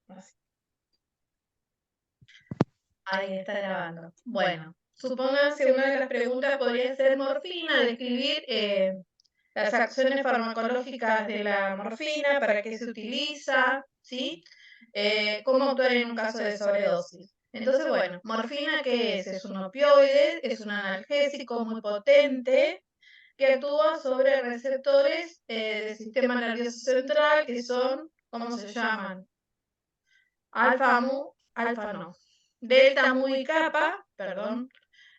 Así. Ahí está grabando. Bueno, supónganse una de las preguntas podría ser morfina, describir las acciones farmacológicas de la morfina, para qué se utiliza, ¿sí? Cómo actuar en un caso de sobredosis. Entonces, bueno, morfina, ¿qué es? Es un opioide, es un analgésico muy potente que actúa sobre receptores del sistema nervioso central, que son, ¿cómo se llaman? Alfa mu, alfa no. Delta mu y kappa, perdón,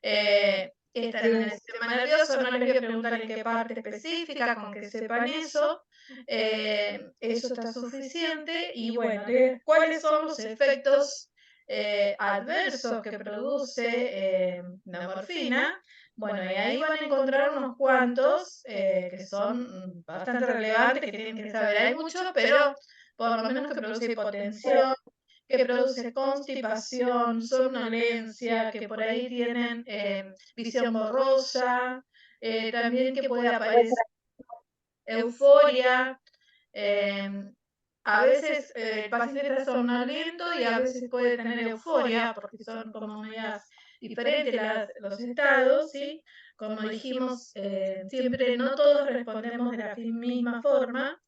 están en el sistema nervioso. No les voy a preguntar en qué parte específica, con que sepan eso. Eso está suficiente. Y bueno, ¿cuáles son los efectos adversos que produce la morfina? Bueno, y ahí van a encontrar unos cuantos que son bastante relevantes, que tienen que saber. Hay muchos, pero por lo menos que produce hipotensión, que produce constipación, somnolencia, que por ahí tienen visión borrosa, también que puede aparecer euforia. eh, a veces el paciente está somnoliento y a veces puede tener euforia, porque son como medidas diferentes los estados, ¿sí? Como dijimos, siempre no todos respondemos de la misma forma.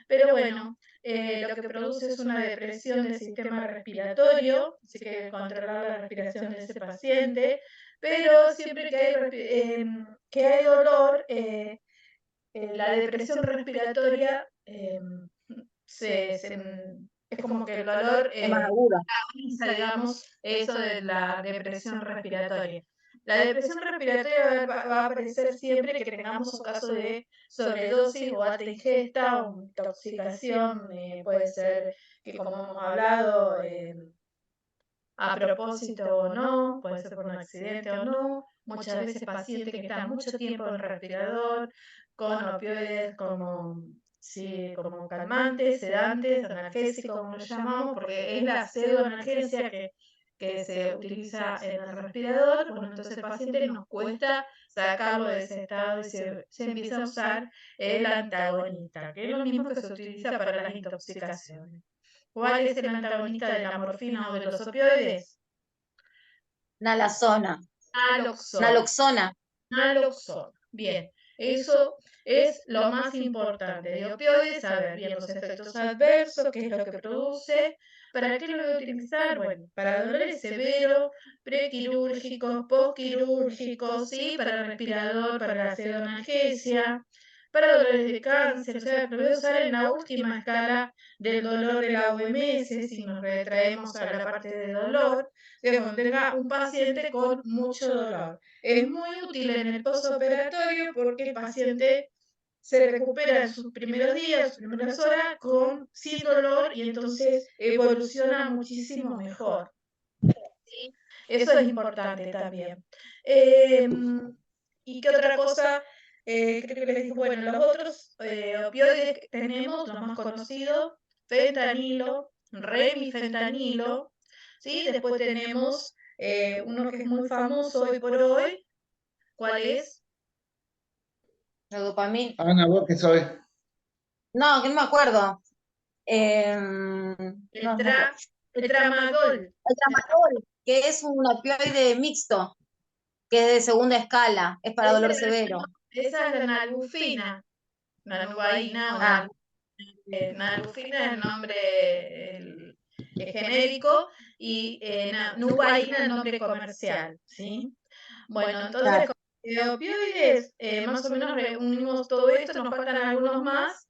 Pero bueno, lo que produce es una depresión del sistema respiratorio, así que hay que controlar la respiración de ese paciente, pero siempre que hay dolor, la depresión respiratoria es como que el dolor Es más aguda. digamos, eso de la depresión respiratoria. La depresión respiratoria va a aparecer siempre que tengamos un caso de sobredosis o alta ingesta o intoxicación. Puede ser que, como hemos hablado, a propósito o no, puede ser por un accidente o no. Muchas veces pacientes que están mucho tiempo en respirador, con opioides como, sí, como calmantes, sedantes, analgésicos, como lo llamamos, porque es la pseudoanalgesia que se utiliza en el respirador. Bueno, entonces el paciente nos cuesta sacarlo de ese estado y se empieza a usar el antagonista, que es lo mismo que se utiliza para las intoxicaciones. ¿Cuál es el antagonista de la morfina o de los opioides? Nalazona. Naloxona. Naloxona. Naloxona. Bien, eso es lo más importante de opioides, saber bien los efectos adversos, qué es lo que produce, para qué lo voy a utilizar. Bueno, para dolores severos, prequirúrgicos, postquirúrgicos, ¿sí? Para el respirador, para la pseudoanalgesia, para dolores de cáncer, o sea, lo voy a usar en la última escala del dolor de la OMS, si nos retraemos a la parte de dolor, que cuando tenga un paciente con mucho dolor. Es muy útil en el postoperatorio porque el paciente se recupera en sus primeros días, sus primeras horas, sin dolor, y entonces evoluciona muchísimo mejor. ¿Sí? Eso es importante también. ¿Y qué otra cosa? Creo que les dije, bueno, los otros opioides que tenemos, los más conocidos, fentanilo, remifentanilo, ¿sí? Después tenemos uno que es muy famoso hoy por hoy. ¿Cuál es? La dopamina. Ana, vos qué sabés. No, que no me acuerdo. El, No, no. tra el tramadol. El tramadol, que es un opioide mixto, que es de segunda escala, es para dolor severo. Esa es la nalbufina. Nanubaína o Ah, nalbufina es el nombre genérico y nubaína el nombre comercial, ¿sí? Bueno, entonces, claro. con opioides, más o menos reunimos todo esto, nos faltan algunos más,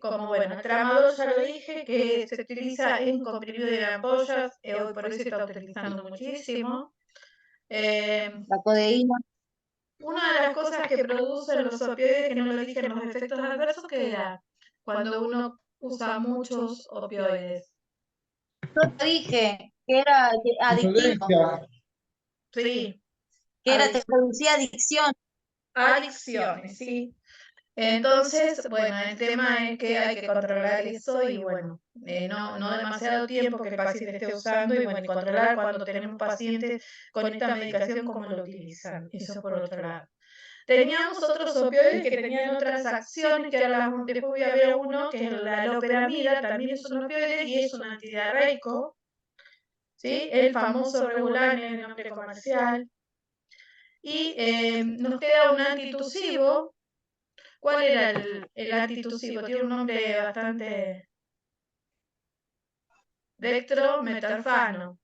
como bueno, el tramadol ya lo dije, que se utiliza en comprimido de ampollas, hoy por hoy se está utilizando muchísimo. Eh, La codeína. una de las cosas que producen los opioides, que no lo dije en los efectos adversos, que era cuando uno usa muchos opioides. Yo te dije que era adictivo, Indolencia. Sí, que era, te producía adicción. adicciones, sí. Entonces, bueno, el tema es que hay que controlar eso y bueno, no demasiado tiempo que el paciente esté usando y bueno, y controlar cuando tenemos pacientes con esta medicación cómo lo utilizan. Eso por otro lado. Teníamos otros opioides que tenían otras acciones, que ahora después voy a ver uno, que es la loperamida, también es un opioide y es un antidiarreico, ¿sí? El famoso Regular, es el nombre comercial. Y nos queda un antitusivo. ¿Cuál era el antitusivo? Tiene un nombre bastante... Dextrometorfano.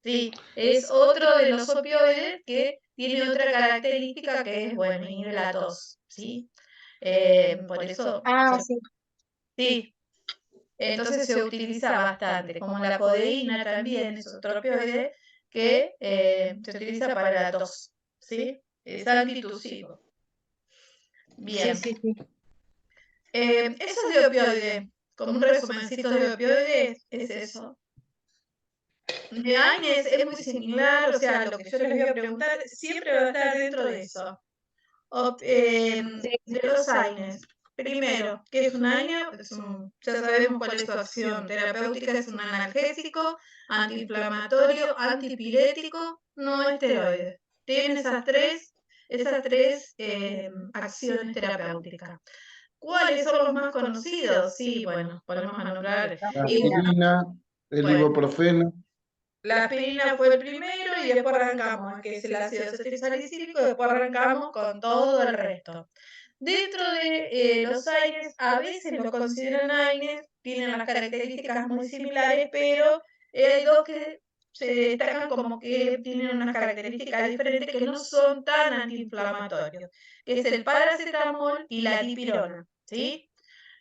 Sí, es otro de los opioides que tiene otra característica que es, bueno, inhibe la tos, ¿sí? Por eso, Sí. sí, entonces se utiliza bastante, como la codeína también es otro opioide que se utiliza para la tos, ¿sí? Es antitusivo. Bien. Sí. Eso es de opioide, como un resumencito de opioides, es eso. De AINES es muy similar, o sea, lo que yo les voy a preguntar siempre va a estar dentro de eso. De los AINES. Primero, ¿qué es un AINE? Ya sabemos cuál es su acción terapéutica, es un analgésico, antiinflamatorio, antipirético, no esteroide. Tiene esas tres acciones terapéuticas. ¿Cuáles son los más conocidos? Sí, bueno, podemos nombrar. La aspirina, el Bueno, ibuprofeno. la aspirina fue el primero y después arrancamos, que es el ácido acetilsalicílico, y después arrancamos con todo el resto. Dentro de los AINES, a veces lo consideran AINES, tienen las características muy similares, pero hay dos que se destacan como que tienen unas características diferentes que no son tan antiinflamatorios, que es el paracetamol y la dipirona, ¿sí?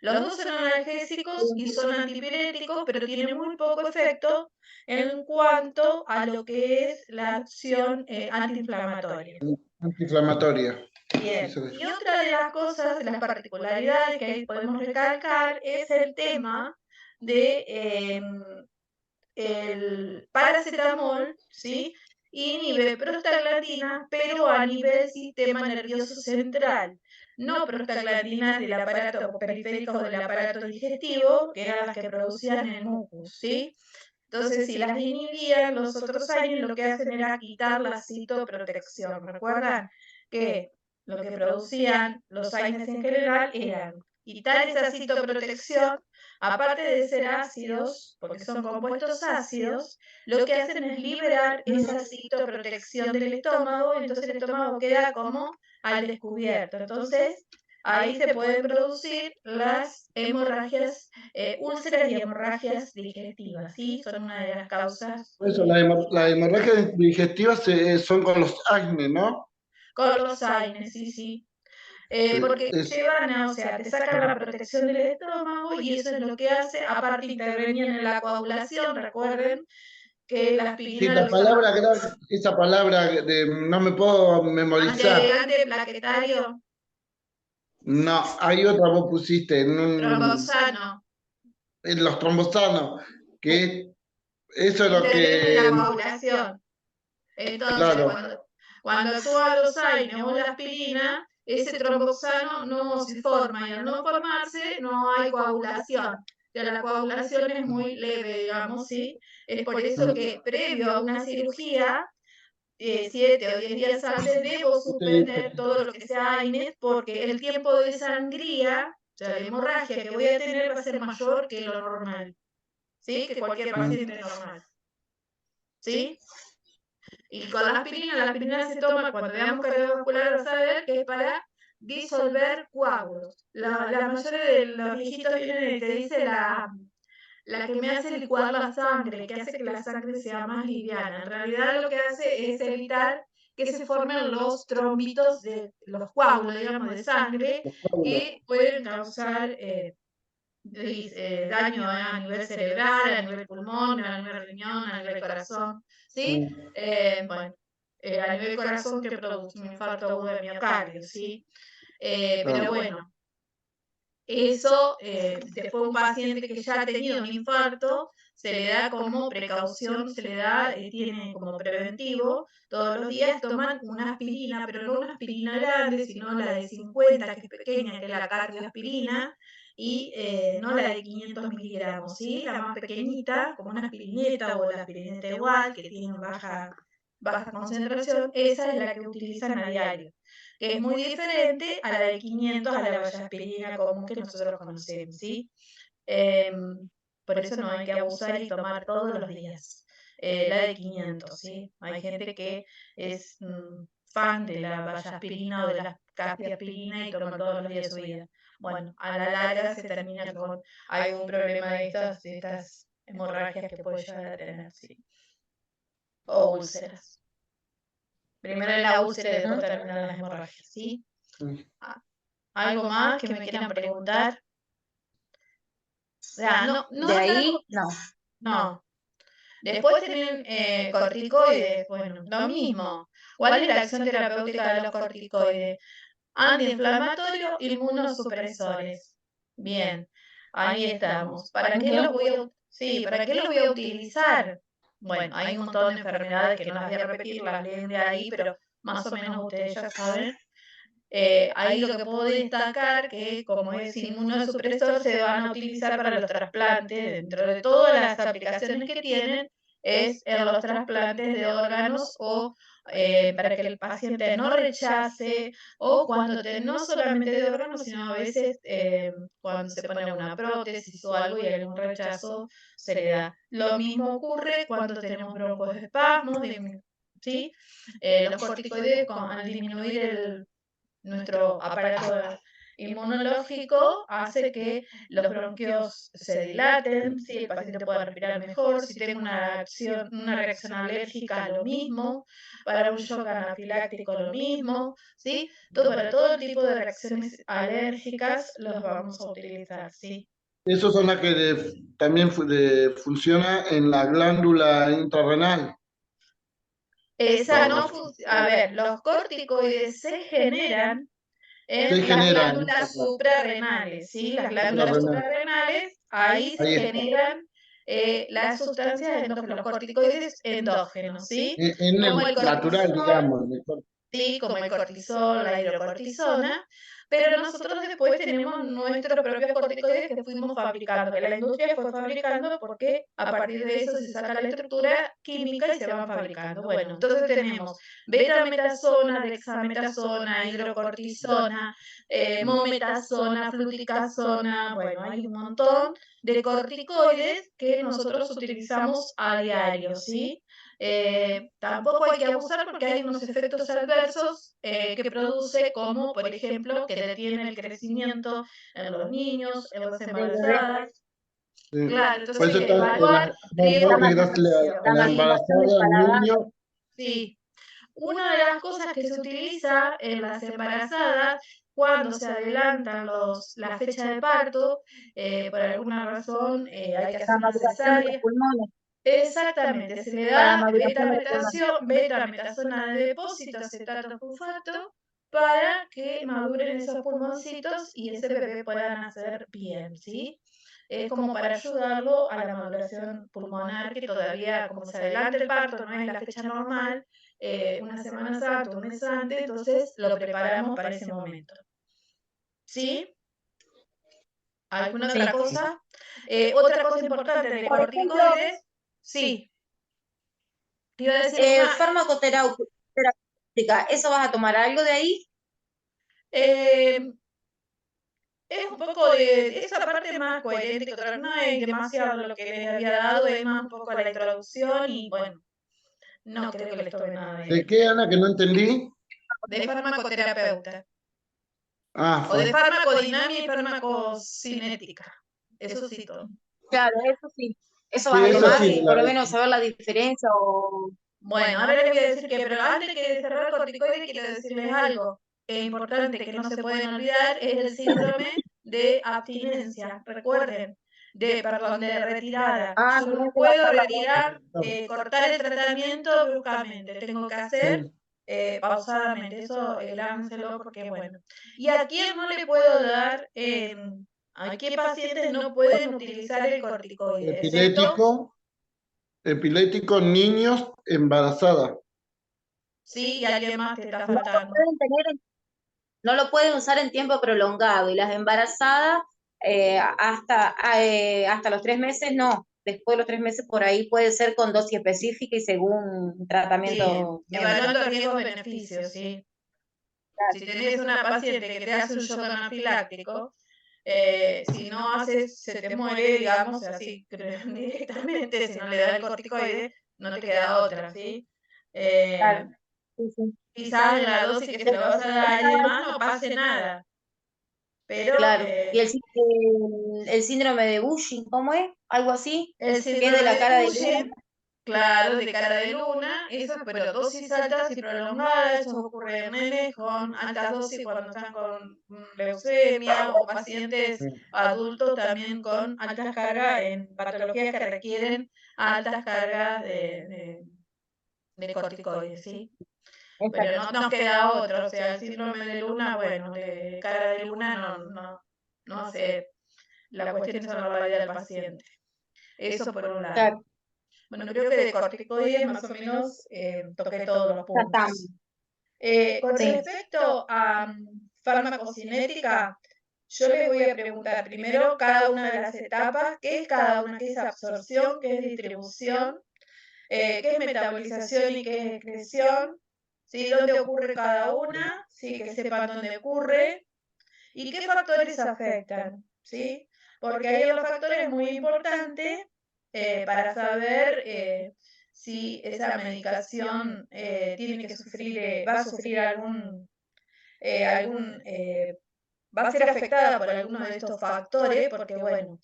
Los dos son analgésicos y son antipiréticos, pero tienen muy poco efecto en cuanto a lo que es la acción antiinflamatoria. Antiinflamatoria. Bien, y otra de las cosas, las particularidades que ahí podemos recalcar es el tema de el paracetamol, ¿sí? Inhibe prostaglandinas, pero a nivel sistema nervioso central, no prostaglandinas del aparato periférico o del aparato digestivo, que eran las que producían el mucus, ¿sí? Entonces, si las inhibían, los otros años lo que hacen era quitar la citoprotección. ¿Recuerdan que lo que producían los AINES en general eran quitar esa citoprotección, aparte de ser ácidos, porque son compuestos ácidos, lo que hacen es liberar esa citoprotección del estómago, entonces el estómago queda como al descubierto. Entonces, ahí se pueden producir las hemorragias, úlceras y hemorragias digestivas, ¿sí? Son una de las causas. Por eso, la hemorragia digestiva son con los acné, ¿no? Con los AINES, sí. Porque llevan o sea, te sacan la protección del estómago y eso es lo que hace, aparte intervenían en la coagulación, recuerden que la Sí, aspirina la lo palabra, usaba. esa palabra no me puedo memorizar. Antiplaquetario, No, hay otra vos pusiste trombosano, en los trombosanos, que eso es lo intervienen en la que, coagulación. Entonces, claro, cuando actúa los AINES o la aspirina, ese tromboxano no se forma y al no formarse no hay coagulación. Ya la coagulación es muy leve, digamos, ¿sí? Es por eso que previo a una cirugía, 7 o 10 días antes, debo suspender todo lo que sea AINES porque el tiempo de sangría, o sea, la hemorragia que voy a tener va a ser mayor que lo normal, ¿sí? Que cualquier paciente normal, ¿sí? Y con la aspirina se toma cuando veamos cardiovascular, vas a ver que es para disolver coágulos. La mayoría de los viejitos vienen y te dice la que me hace licuar la sangre, que hace que la sangre sea más liviana. En realidad lo que hace es evitar que se formen los trombitos de los coágulos, digamos, de sangre, que pueden causar daño a nivel cerebral, a nivel pulmón, a nivel riñón, a nivel corazón, ¿sí? Bueno, a nivel corazón que produce un infarto agudo de miocardio, ¿sí? Pero bueno, eso, después un paciente que ya ha tenido un infarto, se le da como precaución, se le da, tiene como preventivo, todos los días toman una aspirina, pero no una aspirina grande, sino la de 50, que es pequeña, que es la cardioaspirina, y no la de 500 miligramos, ¿sí? La más pequeñita, como una aspirineta o la aspirineta igual, que tiene baja baja concentración, esa es la que utilizan a diario, que es muy diferente a la de 500, a la vallaspirina común que nosotros conocemos, ¿sí? Por eso no hay que abusar y tomar todos los días. La de 500, ¿sí? Hay gente que es fan de la vallaspirina o de la caspiaspirina y toma todos los días de su vida. Bueno, a la larga se termina con algún problema de estas hemorragias que puede llegar a tener, ¿sí? O úlceras. Primero en la úlcera y después terminan las hemorragias, ¿sí? ¿Algo más que me quieran preguntar? O sea, De ahí, no. no. Después tienen corticoides, bueno, lo mismo. ¿Cuál es la acción terapéutica de los corticoides? Antiinflamatorio, inmunosupresores. Bien, ahí estamos. ¿Para qué los voy a, sí, para qué los voy a utilizar? Bueno, hay un montón de enfermedades que no las voy a repetir, las leen de ahí, pero más o menos ustedes ya saben. Ahí lo que puedo destacar que como es inmunosupresor se van a utilizar para los trasplantes, dentro de todas las aplicaciones que tienen, es en los trasplantes de órganos o para que el paciente no rechace o cuando no solamente de órganos, sino a veces cuando se pone una prótesis o algo y hay algún rechazo se le da. Lo mismo ocurre cuando tenemos broncoespasmos, ¿sí? Los corticoides al disminuir nuestro aparato inmunológico hace que los bronquios se dilaten, ¿sí? El paciente pueda respirar mejor, si tengo una reacción alérgica, lo mismo, para un shock anafiláctico, lo mismo, ¿sí? Para todo tipo de reacciones alérgicas los vamos a utilizar, ¿sí? Esos son las que también funciona en la glándula intrarrenal. Esa no a ver, los corticoides se generan Se en las generan. glándulas suprarrenales, ¿sí? Las glándulas Suprarrenal. suprarrenales, ahí se Ahí está. generan las sustancias endógenas, los corticoides endógenos, ¿sí? En Como el el natural, cortisol, digamos. ¿sí? Como el cortisol, la hidrocortisona, pero nosotros después tenemos nuestros propios corticoides que fuimos fabricando, que la industria fue fabricando porque a partir de eso se saca la estructura química y se van fabricando. Bueno, entonces tenemos betametasona, dexametasona, hidrocortisona, mometasona, fluticasona, bueno, hay un montón de corticoides que nosotros utilizamos a diario, ¿sí? Tampoco hay que abusar porque hay unos efectos adversos que produce, como por ejemplo que detiene el crecimiento en los niños, en las embarazadas. Sí. Claro, entonces Por eso hay que está evaluar riesgo vos de que darle a La la masticación embarazada, al empalagar. niño, Sí, una de las cosas que se utiliza en las embarazadas cuando se adelantan la fecha de parto, por alguna razón hay que La hacer una maduración de los cesárea. pulmones. Exactamente, se le Para la da maduración de los pulmones. betametasona de depósito, acetato sulfato, para que maduren esos pulmoncitos y ese bebé pueda nacer bien, ¿sí? Es como para ayudarlo a la maduración pulmonar, que todavía, como se adelanta el parto, no es la fecha normal, unas semanas antes, un mes antes, entonces lo preparamos para ese momento. ¿Sí? ¿Alguna otra Sí. cosa? Otra cosa importante de Por ejemplo, corticoides, sí. Te iba a decir una, farmacoterapéutica, ¿eso vas a tomar algo de ahí? eh, es un poco de esa parte más coherente que otra, no es demasiado lo que les había dado, es más un poco la introducción y bueno, no creo que les tome nada ¿de qué, Ana, que no entendí? de farmacoterapeuta, Ah, o de fue. farmacodinamia y farmacocinética, eso sí todo. Claro, eso sí. ¿Eso Sí, vas a eso tomar? sí, de Por lo la, menos saber la diferencia o... Bueno, ahora les voy a decir que, pero antes que cerrar corticoides, quiero decirles algo importante que no se pueden olvidar, es el síndrome de abstinencia. Recuerden, perdón, de retirada. Ah, Yo tenés no que puedo bajar la retirar, cortar el tratamiento bruscamente. Tengo que hacer pausadamente. Eso láncelo porque, bueno. ¿Y a quién no le puedo dar? ¿A qué pacientes no pueden utilizar el corticoide? Excepto, epiléptico, niños, embarazada. sí, y alguien más te está No lo faltando. pueden no lo pueden usar en tiempo prolongado y las embarazadas hasta los 3 meses no. después de los 3 meses por ahí puede ser con dosis específica y según Sí, tratamiento médico. evaluando riesgos-beneficios, ¿sí? Si tenés una paciente que te hace un shock anafiláctico, si no haces, se te muere, digamos, así directamente, si no le da el corticoide, no te queda otra, ¿sí? Claro. Sí, sí. Quizás en la dosis que se lo vas a dar a alguien más no pase nada, pero Claro. ¿Y el síndrome de Cushing, cómo es? ¿Algo así? el ¿Que es síndrome de la de cara de Cushing, luna? claro, de cara de luna, eso, pero dosis altas y prolongadas, eso ocurre en nenes con altas dosis cuando están con leucemia o pacientes adultos también con altas cargas en patologías que requieren altas cargas de corticoides, ¿sí? Pero no nos queda otro, o sea, el síndrome de luna, bueno, de cara de luna no sé, la cuestión es salvar la vida del paciente. Eso por un lado. Claro, Bueno, creo que de corticoides más o menos toqué todos los ya estamos. puntos. Con Sí. respecto a farmacocinética, yo les voy a preguntar primero cada una de las etapas, qué es cada una, qué es absorción, qué es distribución, qué es metabolización y qué es excreción, ¿sí? Dónde ocurre cada una, ¿sí? Que sepan dónde ocurre y qué factores afectan, ¿sí? Porque hay los factores muy importantes para saber si esa medicación tiene que sufrir, va a sufrir va a ser afectada por alguno de estos factores, porque bueno,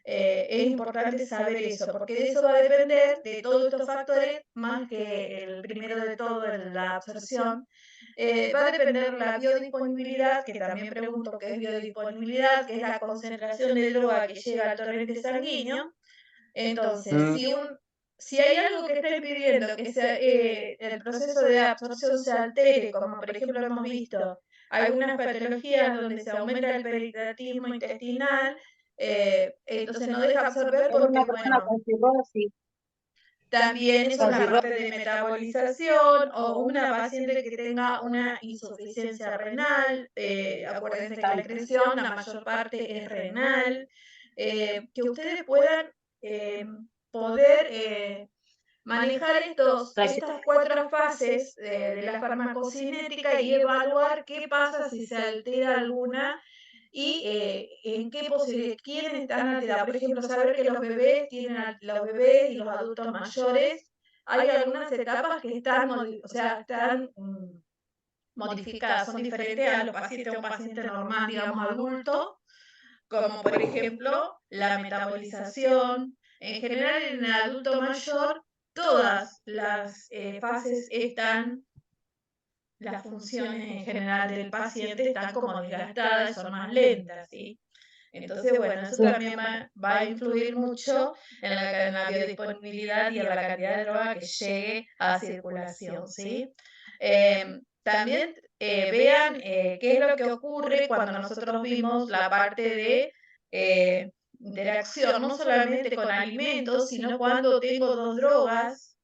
es importante saber eso, porque de eso va a depender de todos estos factores, más que el primero de todo, la absorción, va a depender la biodisponibilidad, que también pregunto qué es biodisponibilidad, que es la concentración de droga que llega al torrente sanguíneo. Entonces, si hay algo que está impidiendo que el proceso de absorción se altere, como por ejemplo hemos visto algunas patologías donde se aumenta el periodismo intestinal, entonces no deja absorber Es una porque, persona bueno, con cirrosis, también eso con es la cirrosis. parte de metabolización o una paciente que tenga una insuficiencia renal, acuérdense que la excreción la mayor parte es renal, que ustedes puedan poder manejar estas 4 fases de la farmacocinética y evaluar qué pasa si se altera alguna y en qué posibilidad, quiénes están alterados. Por ejemplo, saber que los bebés los bebés y los adultos mayores, hay algunas etapas que están, o sea, están modificadas, son diferentes a los pacientes, a un paciente normal, digamos, adulto, como por ejemplo la metabolización. En general, en el adulto mayor, todas las fases están, las funciones en general del paciente están como desgastadas y son más lentas, ¿sí? Entonces, bueno, eso también va a influir mucho en la biodisponibilidad y en la cantidad de droga que llegue a circulación, ¿sí? También vean qué es lo que ocurre cuando nosotros vimos la parte de interacción, no solamente con alimentos, sino cuando tengo 2 drogas.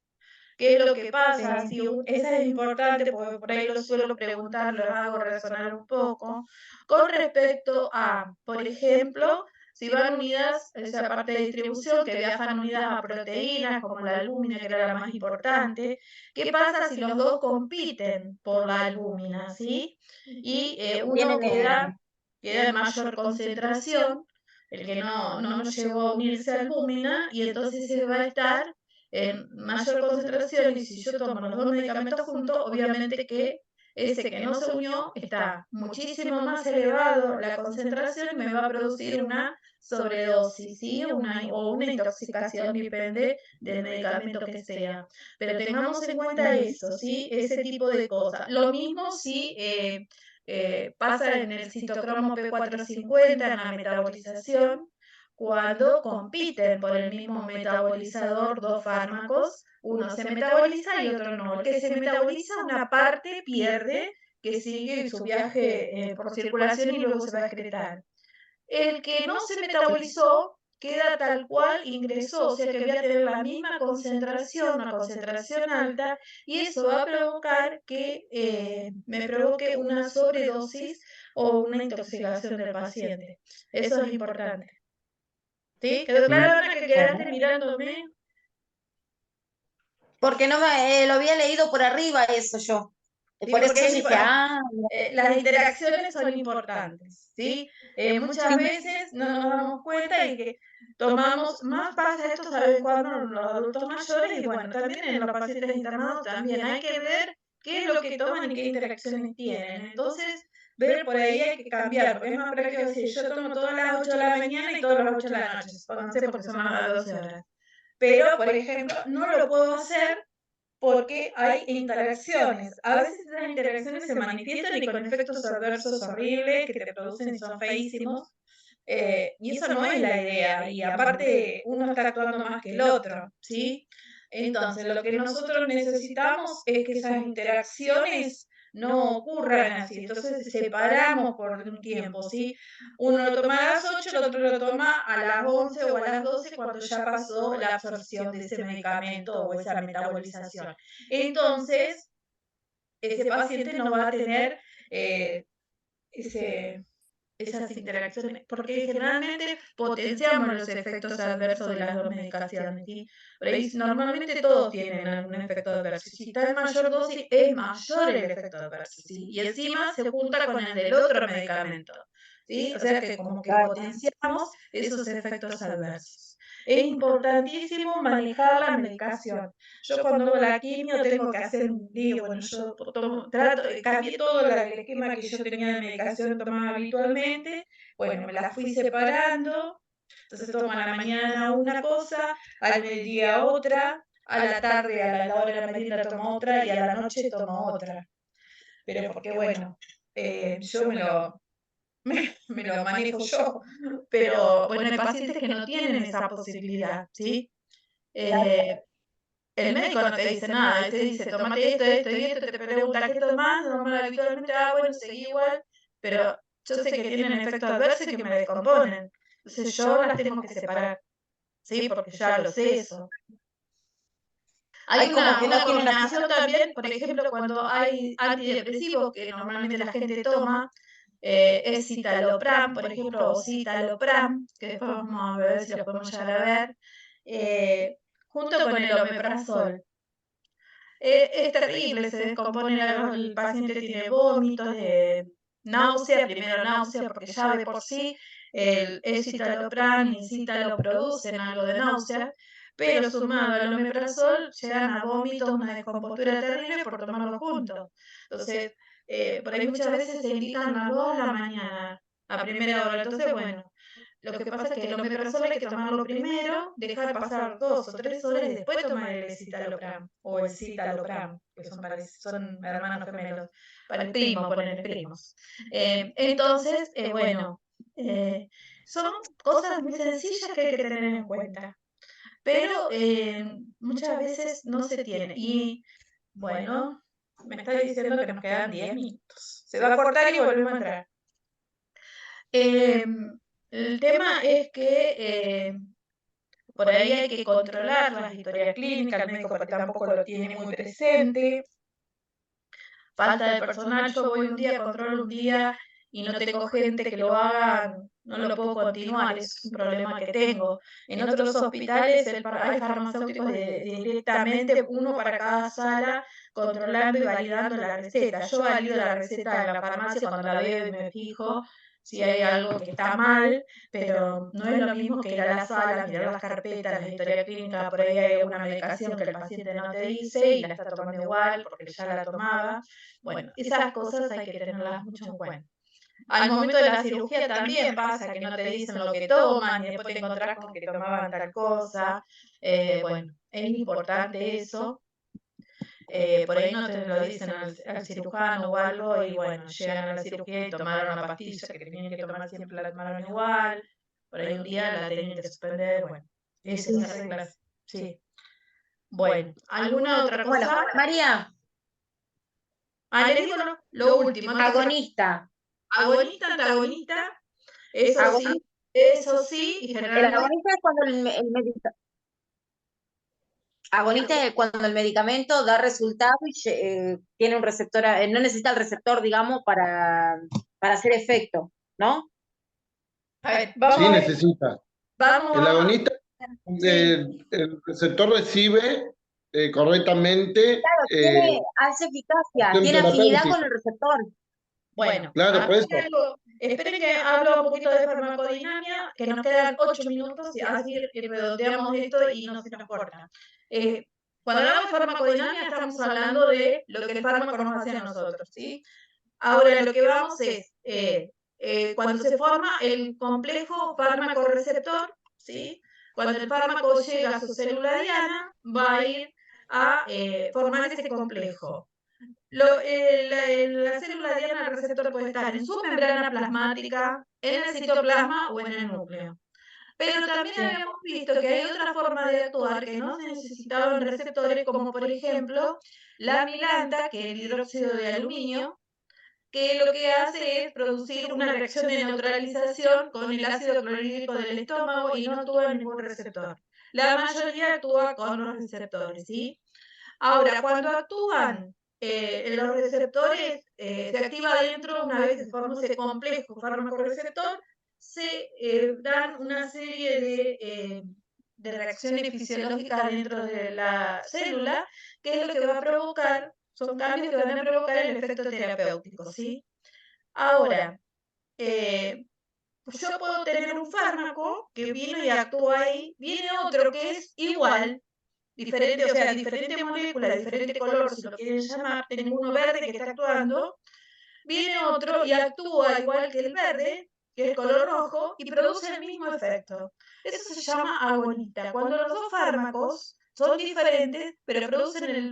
¿Qué es lo que pasa? Sí. Si esa es importante porque por ahí lo suelo preguntar, lo hago resonar un poco. Con respecto a, por ejemplo, si van unidas, esa parte de distribución, que viajan unidas a proteínas, como la albúmina, que era la más importante, ¿qué pasa si los dos compiten por la albúmina, ¿sí? Y uno Tienen, queda en mayor concentración, el que no llegó a unirse a albúmina, y entonces se va a estar en mayor concentración, y si yo tomo los 2 medicamentos juntos, obviamente que ese que no se unió está muchísimo más elevado la concentración y me va a producir una sobredosis, ¿sí? O una intoxicación, depende del medicamento que sea. Pero tengamos en cuenta eso, ¿sí? Ese tipo de cosas. Lo mismo si pasa en el citocromo P450, en la metabolización, cuando compiten por el mismo metabolizador 2 fármacos, uno se metaboliza y otro no. El que se metaboliza una parte pierde, que sigue su viaje por circulación y luego se va a excretar. El que no se metabolizó queda tal cual ingresó, o sea que voy a tener la misma concentración, una concentración alta, y eso va a provocar que me provoque una sobredosis o una intoxicación del paciente. Eso es importante. ¿Sí? ¿Quedó claro, Ana, que quedaste Bueno. mirándome? Porque no lo había leído por arriba eso yo. Sí, Por eso porque dije, las interacciones son importantes, ¿sí? Muchas veces no nos damos cuenta y que tomamos, más pasa esto, ¿saben cuándo? En los adultos mayores y bueno, también en los pacientes internados también hay que ver qué es lo que toman y qué interacciones tienen. Entonces, ver por ahí hay que cambiar, porque es más práctico decir, yo tomo todas las 8 de la mañana y todas las 8 de la noche, pónganse porque son las 12 horas. Pero, por ejemplo, no lo puedo hacer porque hay interacciones. A veces esas interacciones se manifiestan y con efectos adversos horribles que te producen y son feísimos. Y eso no es la idea. Y aparte, uno está actuando más que el otro, ¿sí? Entonces, lo que nosotros necesitamos es que esas interacciones no ocurran así. Entonces, separamos por un tiempo, ¿sí? Uno lo toma a las 8, el otro lo toma a las 11 o a las 12 cuando ya pasó la absorción de ese medicamento o esa metabolización. Entonces, ese paciente no va a tener eh, ese, esas interacciones, porque generalmente potenciamos los efectos adversos de las dos medicaciones. ¿Sí? Por ahí normalmente todos tienen algún efecto adverso. Si está en mayor dosis, es mayor el efecto adverso. ¿Sí? Y encima se junta con el del otro medicamento. ¿Sí? O sea que como que potenciamos esos efectos adversos. Es importantísimo manejar la medicación. Yo cuando hago la quimio tengo que hacer un digo, bueno, yo cambié todo el esquema que yo tenía de medicación tomada habitualmente, bueno, me la fui separando, entonces tomo a la mañana una cosa, al mediodía otra, a la tarde, a la hora de la merienda tomo otra y a la noche tomo otra. Pero porque, bueno, yo me lo manejo yo, pero bueno, hay pacientes que no tienen esa posibilidad, ¿sí? El médico no te dice nada, él te dice, tómate esto y esto, te pregunta qué tomás, normal habitualmente, bueno, seguí igual, pero yo sé que tienen efectos adversos y que me descomponen. Entonces yo las tengo que separar, ¿sí? Porque ya lo sé eso. Hay como que no una tienen la... combinación también, por ejemplo, cuando hay antidepresivos que normalmente la gente toma, es citalopram, por ejemplo, o citalopram, que después vamos a ver si lo podemos llegar a ver, junto con el omeprazol. Es terrible, se descompone, el paciente tiene vómitos, náusea, primero náusea, porque ya de por sí el escitalopram y el cita producen algo de náusea, pero sumado al omeprazol llegan a vómitos, una descompostura terrible por tomarlo juntos. Entonces, por ahí muchas veces se indican las 2 de la mañana, a primera hora. Entonces, bueno, lo que pasa es que el omeprazol hay que tomarlo primero, dejar pasar 2 o 3 horas y después tomar el escitalopram o el citalopram, que son hermanos gemelos, para primo, poner primos. Entonces, bueno, son cosas muy sencillas que hay que tener en cuenta, pero muchas veces no se tiene. Y bueno, me está diciendo que nos quedan 10 minutos. Se va a cortar y volvemos a entrar. El tema es que por ahí hay que controlar las historias clínicas, el médico porque tampoco lo tiene muy presente. Falta de personal, yo voy un día, controlo un día y no tengo gente que lo haga, no lo puedo continuar, es un problema que tengo. En otros hospitales hay farmacéuticos directamente, uno para cada sala, controlando y validando la receta. Yo valido la receta en la farmacia cuando la veo y me fijo si hay algo que está mal, pero no es lo mismo que ir a la sala, mirar las carpetas, la historia clínica, por ahí hay alguna medicación que el paciente no te dice y la está tomando igual porque ya la tomaba. Bueno, esas cosas hay que tenerlas mucho en cuenta. Al momento de la cirugía también pasa que no te dicen lo que toman y después te encontrás con que tomaban tal cosa. Bueno, es importante eso. Por ahí no te lo dicen al cirujano o algo y bueno, llegan a la cirugía y tomaron una pastilla que tenían que tomar siempre la tomaron igual. Por ahí un día la tenían que suspender. Bueno, esas reglas, sí. Bueno, ¿alguna otra Bueno, cosa? María, Les digo lo último. agonista. Agonista, antagonista, eso Agonista. sí, eso sí, y El generalmente agonista es cuando agonista es cuando el medicamento da resultado y tiene un receptor, no necesita el receptor, digamos, para hacer efecto, ¿no? a ver, vamos Sí a ver, necesita. Vamos El a... agonista, Sí, el receptor recibe correctamente hace eficacia, acción tiene afinidad terapéutica. con el receptor. bueno, Claro, por acá eso. hay algo. Esperen que hablo un poquito de farmacodinámica, que nos quedan 8 minutos y así redondeamos esto y no se nos corta. Eh, Cuando hablamos de farmacodinámica estamos hablando de lo que el fármaco nos hace a nosotros, ¿sí? Ahora lo que vamos es, cuando se forma el complejo fármaco-receptor, ¿sí? Cuando el fármaco llega a su célula diana, va a ir a formar ese complejo. La célula diana del receptor puede estar en su membrana plasmática, en el citoplasma o en el núcleo. Pero también Sí. habíamos visto que hay otra forma de actuar que no se necesitaban receptores, como por ejemplo la milanta, que es el hidróxido de aluminio, que lo que hace es producir una reacción de neutralización con el ácido clorhídrico del estómago y no actúa en ningún receptor. La mayoría actúa con los receptores, ¿sí? Ahora, cuando actúan los receptores, se activa dentro, una vez se forma ese complejo fármaco-receptor, se dan una serie de reacciones fisiológicas dentro de la célula, que es lo que va a provocar, son cambios que van a provocar el efecto terapéutico, ¿sí? Ahora, eh, yo puedo tener un fármaco que vino y actúa ahí, viene otro que es igual, diferente, o sea, diferente molécula, diferente color, si lo quieren llamar, tengo uno verde que está actuando, viene otro y actúa igual que el verde, que es el color rojo, y produce el mismo efecto. Eso se llama agonista. Cuando los dos fármacos son diferentes, pero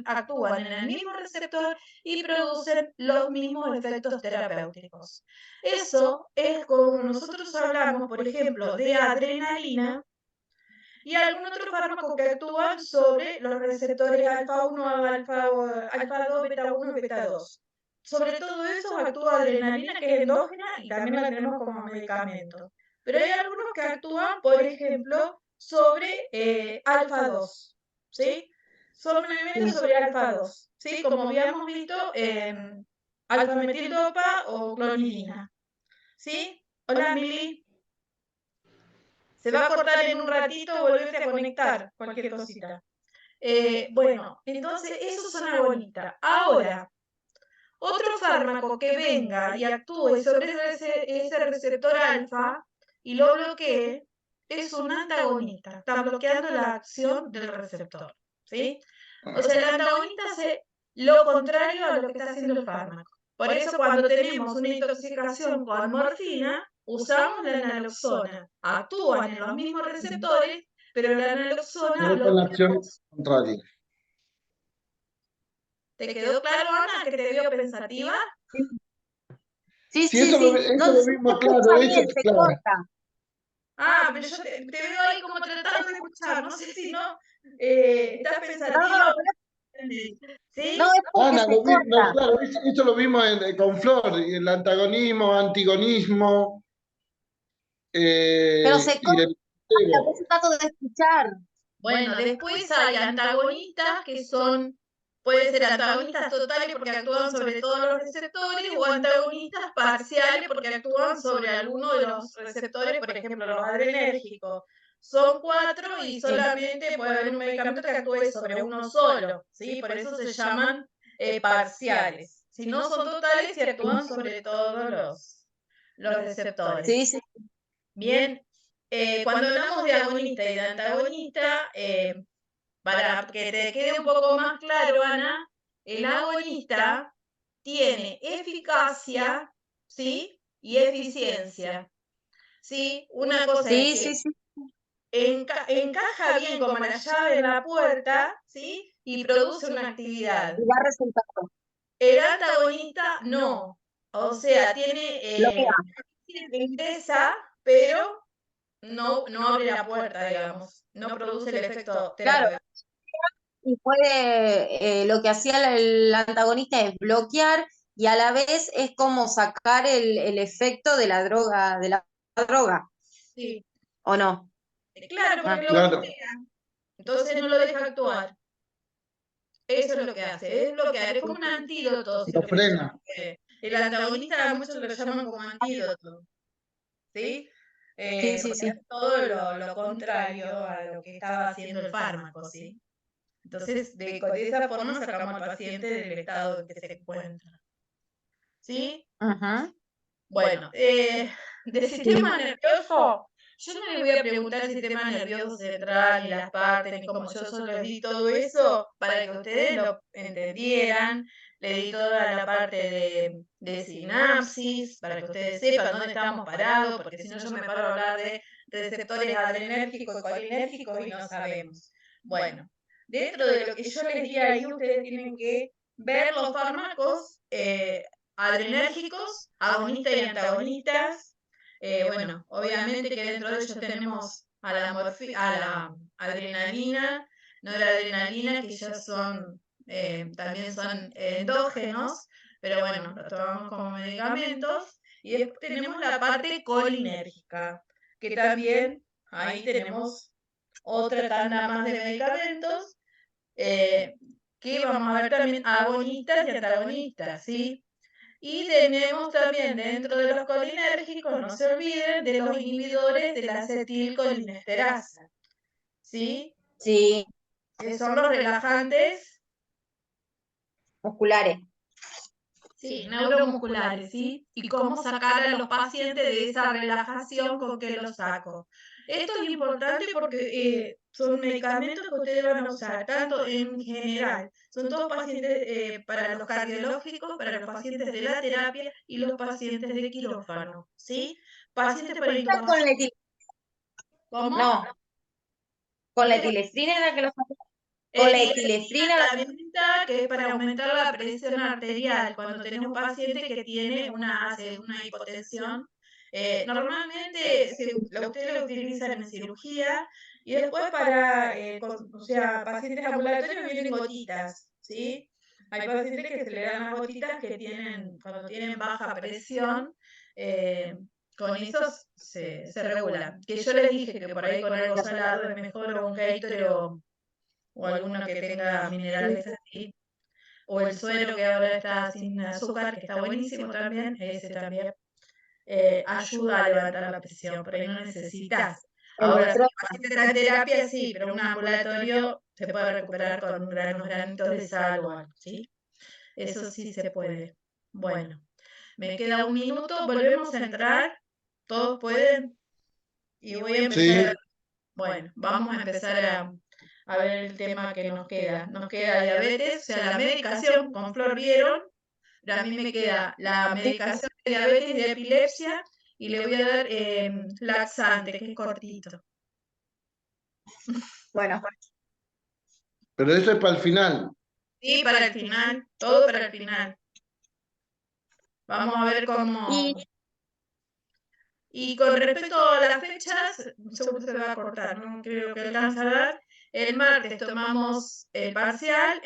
actúan en el mismo receptor y producen los mismos efectos terapéuticos. Eso es como nosotros hablamos, por ejemplo, de adrenalina y algún otro fármaco que actúan sobre los receptores alfa 1, alfa 2, beta 1, beta 2. Sobre todo eso actúa adrenalina, que es endógena y también la tenemos como medicamento. Pero hay algunos que actúan, por ejemplo, sobre alfa 2, ¿sí? Solamente sobre alfa 2, ¿sí? Como habíamos visto, alfa metildopa o clonidina, ¿sí? Hola, Mili. Se va a cortar en un ratito, volverte a conectar, cualquier cosita. Bueno, entonces esos son agonistas. Ahora, otro fármaco que venga y actúe sobre ese receptor alfa y lo bloquee es un antagonista. Está bloqueando la acción del receptor, ¿sí? O sea, el antagonista hace lo contrario a lo que está haciendo el fármaco. Por eso cuando tenemos una intoxicación con morfina, usamos la naloxona. Actúan en los mismos receptores, pero la naloxona Pero con la bloquea. acción contraria. ¿Te quedó claro, Ana, que te veo pensativa? Sí, Si sí, eso sí. eso No, lo se vimos escucha claro, eso bien, se claro. corta. Ah, pero yo te veo ahí como tratando de escuchar. No sé si no estás No, pensativa. no, ¿Sí? es porque Ana, se corta. claro, eso lo vimos con Flor, y el antagonismo, antigonismo Pero se y corta, el por eso trato de escuchar. Bueno, después hay antagonistas que son, puede ser antagonistas totales porque actúan sobre todos los receptores o antagonistas parciales porque actúan sobre alguno de los receptores, por ejemplo, los adrenérgicos. Son 4 y solamente puede haber un medicamento que actúe sobre uno solo, ¿sí? Por eso se llaman parciales. Si no son totales y actúan sobre todos los receptores. Sí, sí. Bien, cuando hablamos de agonista y de antagonista, para que te quede un poco más claro, Ana, el agonista tiene eficacia, ¿sí? Y eficiencia, ¿sí? Una cosa es Sí, que sí, sí. encaja bien como la llave en la puerta, ¿sí? Y produce una actividad. Y da resultado. El antagonista no. O sea, tiene Bloquea. ingresa, pero no abre la puerta, digamos. No produce el efecto Claro, terapéutico. y puede, lo que hacía el antagonista es bloquear y a la vez es como sacar el efecto de la droga, Sí. ¿o no? Claro, porque Ah, lo claro, bloquea. Entonces no lo deja actuar. Eso es lo que hace. Es bloquear. Es como un antídoto, si lo lo querés frena. llamar. El antagonista muchos lo llaman como antídoto. ¿Sí? Sí, sí, porque sí. es todo lo contrario a lo que estaba haciendo el fármaco, ¿sí? Entonces, de esa forma sacamos al paciente del estado en que se encuentra, ¿sí? Ajá. Bueno, del sistema nervioso, yo no les voy a preguntar el sistema nervioso central, ni las partes, ni cómo yo solo les di todo eso para que ustedes lo entendieran. Le di toda la parte de sinapsis, para que ustedes sepan dónde estamos parados, porque si no yo me paro a hablar de receptores adrenérgicos y colinérgicos y no sabemos. Bueno, dentro de lo que yo les di ahí, ustedes tienen que ver los fármacos adrenérgicos, agonistas y antagonistas. Bueno, obviamente que dentro de ellos tenemos a la adrenalina, noradrenalina, que ya son, también son endógenos, pero bueno, los tomamos como medicamentos. Y después tenemos la parte colinérgica, que también ahí tenemos otra tanda más de medicamentos, que vamos a ver también agonistas y antagonistas, ¿sí? Y tenemos también dentro de los colinérgicos, no se olviden, de los inhibidores de la acetilcolinesterasa, ¿sí? Sí, Que son los relajantes, musculares. sí, neuromusculares, ¿sí? Y cómo sacar a los pacientes de esa relajación con que los saco. Esto es importante porque son medicamentos que ustedes van a usar, tanto en general, son todos pacientes para los cardiológicos, para los pacientes de la terapia y los pacientes de quirófano, ¿sí? Pacientes para Con la intubación. ¿Cómo? No, con la Ustedes etilefrina era que lo con la etilefrina la herramienta que es para aumentar la presión arterial cuando tenemos pacientes que tienen una hipotensión. Normalmente ustedes lo utilizan en cirugía y después para, o sea, pacientes ambulatorios vienen gotitas, ¿sí? Hay pacientes que se le dan las gotitas que tienen, cuando tienen baja presión, eh, con eso se regula. Que yo les dije que por ahí con algo salado es mejor, o un Gatorade o alguno que tenga minerales así, o el suero que ahora está sin azúcar, que está buenísimo también, ese también ayuda a levantar la presión, por ahí no necesitas. el Ahora, si electro- el paciente está en terapia, sí, pero un ambulatorio se puede recuperar con unos granitos de sal o algo, ¿sí? Eso sí se puede. Bueno, me queda un minuto, volvemos a entrar, todos pueden, y voy a empezar. Sí, Bueno, vamos a empezar a ver el tema que nos queda. Nos queda diabetes, o sea, la medicación, con Flor vieron, pero a mí me queda la medicación de diabetes y de epilepsia y le voy a dar laxante, que es cortito. Bueno, pero eso es para el final. Sí, para el final, todo para el final. Vamos a ver cómo... y Y con respecto a las fechas, seguro se va a cortar, no creo que alcance a dar. El martes tomamos el parcial,